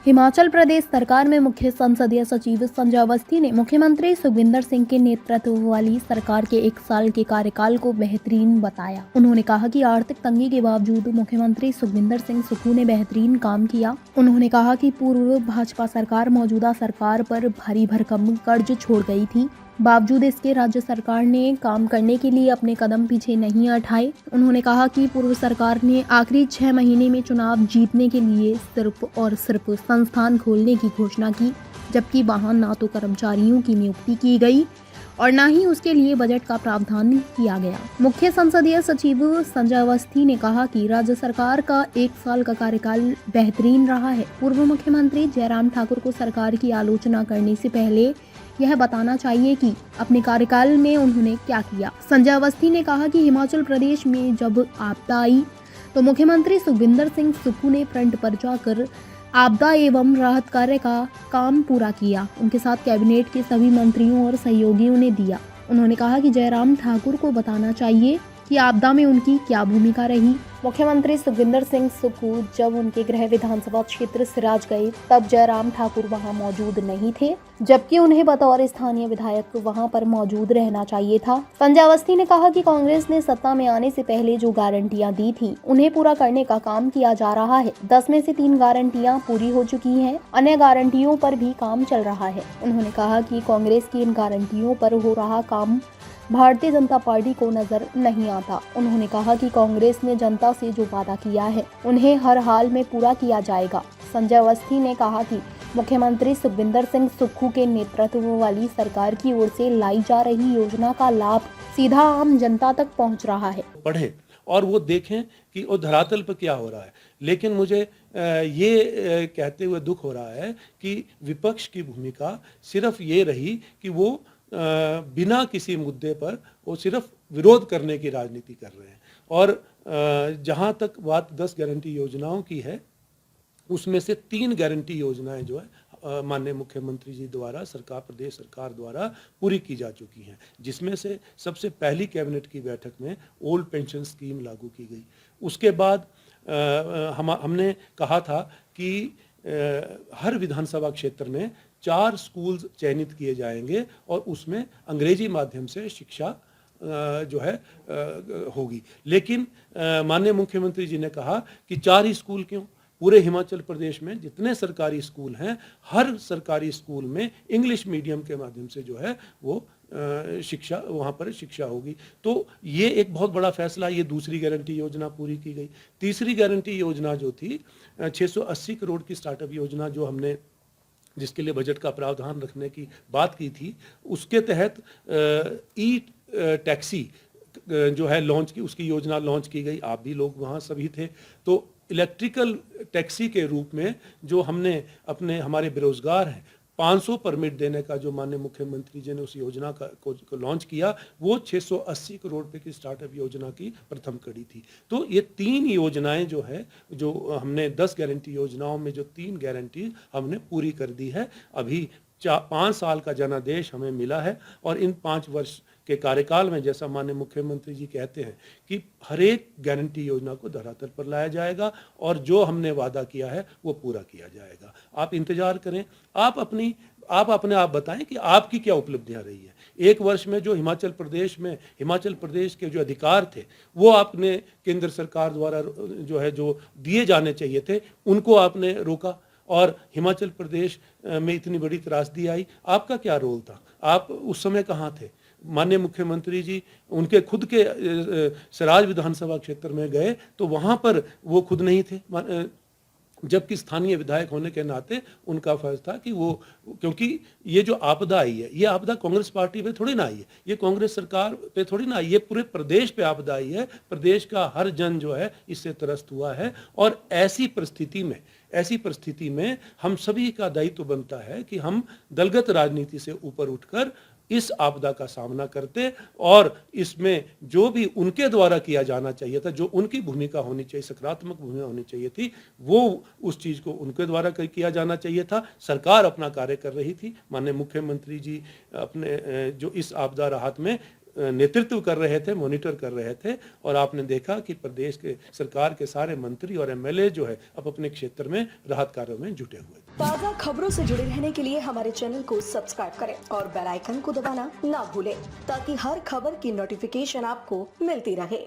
हिमाचल प्रदेश सरकार में मुख्य संसदीय सचिव संजय अवस्थी ने मुख्यमंत्री सुखविंदर सिंह के नेतृत्व वाली सरकार के 1 साल के कार्यकाल को बेहतरीन बताया। उन्होंने कहा कि आर्थिक तंगी के बावजूद मुख्यमंत्री सुखविंदर सिंह सुक्खू ने बेहतरीन काम किया। उन्होंने कहा कि पूर्व भाजपा सरकार मौजूदा सरकार पर भारी भरकम कर्ज छोड़ गई थी, बावजूद इसके राज्य सरकार ने काम करने के लिए अपने कदम पीछे नहीं हटाए। उन्होंने कहा कि पूर्व सरकार ने आखिरी 6 महीने में चुनाव जीतने के लिए सिर्फ और सिर्फ संस्थान खोलने की घोषणा की, जबकि वहां ना तो कर्मचारियों की नियुक्ति की गई और न ही उसके लिए बजट का प्रावधान किया गया। मुख्य संसदीय सचिव संजय अवस्थी ने कहा कि राज्य सरकार का 1 साल का कार्यकाल बेहतरीन रहा है। पूर्व मुख्यमंत्री जयराम ठाकुर को सरकार की आलोचना करने से पहले यह बताना चाहिए कि अपने कार्यकाल में उन्होंने क्या किया। संजय अवस्थी ने कहा कि हिमाचल प्रदेश में जब आपदा आई तो मुख्यमंत्री सुखविंदर सिंह सुक्खू ने फ्रंट पर जाकर आपदा एवं राहत कार्य का काम पूरा किया। उनके साथ कैबिनेट के सभी मंत्रियों और सहयोगियों ने दिया। उन्होंने कहा कि जयराम ठाकुर को बताना चाहिए कि आपदा में उनकी क्या भूमिका रही। मुख्यमंत्री सुखविंदर सिंह सुक्खू जब उनके गृह विधानसभा क्षेत्र सिराज गए तब जयराम ठाकुर वहां मौजूद नहीं थे, जबकि उन्हें बतौर स्थानीय विधायक वहां पर मौजूद रहना चाहिए था। संजय अवस्थी ने कहा कि कांग्रेस ने सत्ता में आने से पहले जो गारंटियां दी थी उन्हें पूरा करने का काम किया जा रहा है। 10 में से 3 गारंटियां पूरी हो चुकी हैं, अन्य गारंटियों पर भी काम चल रहा है। उन्होंने कहा कि कांग्रेस की इन गारंटियों पर हो रहा काम भारतीय जनता पार्टी को नजर नहीं आता। उन्होंने कहा कि कांग्रेस ने जनता से जो वादा किया है उन्हें हर हाल में पूरा किया जाएगा। संजय अवस्थी ने कहा कि मुख्यमंत्री सुखविंदर सिंह सुक्खू के नेतृत्व वाली सरकार की ओर से लाई जा रही योजना का लाभ सीधा आम जनता तक पहुंच रहा है। पढ़ें और वो देखें कि वो धरातल पर क्या हो रहा है। लेकिन मुझे ये कहते हुए दुख हो रहा है कि विपक्ष की भूमिका सिर्फ ये रही कि वो बिना किसी मुद्दे पर वो सिर्फ विरोध करने की राजनीति कर रहे हैं। और जहाँ तक बात 10 गारंटी योजनाओं की है, उसमें से 3 गारंटी योजनाएं जो है माननीय मुख्यमंत्री जी द्वारा प्रदेश सरकार द्वारा पूरी की जा चुकी हैं, जिसमें से सबसे पहली कैबिनेट की बैठक में ओल्ड पेंशन स्कीम लागू की गई। उसके बाद हमने कहा था कि हर विधानसभा क्षेत्र में 4 स्कूल चयनित किए जाएंगे और उसमें अंग्रेजी माध्यम से शिक्षा जो है होगी। लेकिन माननीय मुख्यमंत्री जी ने कहा कि 4 ही स्कूल क्यों, पूरे हिमाचल प्रदेश में जितने सरकारी स्कूल हैं हर सरकारी स्कूल में इंग्लिश मीडियम के माध्यम से जो है वो शिक्षा वहाँ पर शिक्षा होगी। तो ये एक बहुत बड़ा फैसला, ये दूसरी गारंटी योजना पूरी की गई। तीसरी गारंटी योजना जो थी 680 करोड़ की स्टार्टअप योजना जो हमने जिसके लिए बजट का प्रावधान रखने की बात की थी, उसके तहत ई टैक्सी जो है लॉन्च की, उसकी योजना लॉन्च की गई। आप भी लोग वहाँ सभी थे। तो इलेक्ट्रिकल टैक्सी के रूप में जो हमने हमारे बेरोजगार हैं 500 परमिट देने का जो माननीय मुख्यमंत्री जी ने उस योजना को लॉन्च किया, वो 680 करोड़ रुपए की स्टार्टअप योजना की प्रथम कड़ी थी। तो ये 3 योजनाएं जो है, जो हमने 10 गारंटी योजनाओं में जो 3 गारंटी हमने पूरी कर दी है। अभी 5 साल का जनादेश हमें मिला है और इन 5 वर्ष के कार्यकाल में जैसा माननीय मुख्यमंत्री जी कहते हैं कि हर एक गारंटी योजना को धरातल पर लाया जाएगा और जो हमने वादा किया है वो पूरा किया जाएगा। आप इंतजार करें। आप अपने आप बताएं कि आपकी क्या उपलब्धियां रही है। 1 वर्ष में जो हिमाचल प्रदेश के जो अधिकार थे वो आपने केंद्र सरकार द्वारा जो दिए जाने चाहिए थे उनको आपने रोका और हिमाचल प्रदेश में इतनी बड़ी त्रासदी आई। आपका क्या रोल था? आप उस समय कहाँ थे? माननीय मुख्यमंत्री जी उनके खुद के सिराज विधानसभा क्षेत्र में गए तो वहाँ पर वो खुद नहीं थे, जबकि स्थानीय विधायक होने के नाते उनका फर्ज था कि वो, क्योंकि ये जो आपदा आई है, ये आपदा कांग्रेस पार्टी पे थोड़ी ना आई है, ये कांग्रेस सरकार पे थोड़ी ना आई, ये पूरे प्रदेश पे आपदा आई है। प्रदेश का हर जन जो है इससे त्रस्त हुआ है और ऐसी परिस्थिति में हम सभी का दायित्व बनता है कि हम दलगत राजनीति से ऊपर उठकर इस आपदा का सामना करते और इसमें जो भी उनके द्वारा किया जाना चाहिए था, जो उनकी भूमिका होनी चाहिए, सकारात्मक भूमिका होनी चाहिए थी, वो उस चीज़ को उनके द्वारा किया जाना चाहिए था। सरकार अपना कार्य कर रही थी। माननीय मुख्यमंत्री जी अपने जो इस आपदा राहत में नेतृत्व कर रहे थे, मॉनिटर कर रहे थे, और आपने देखा कि प्रदेश के सरकार के सारे मंत्री और एमएलए जो है अब अपने क्षेत्र में राहत कार्यों में जुटे हुए हैं। ताज़ा खबरों से जुड़े रहने के लिए हमारे चैनल को सब्सक्राइब करें और बेल आइकन को दबाना ना भूलें ताकि हर खबर की नोटिफिकेशन आपको मिलती रहे।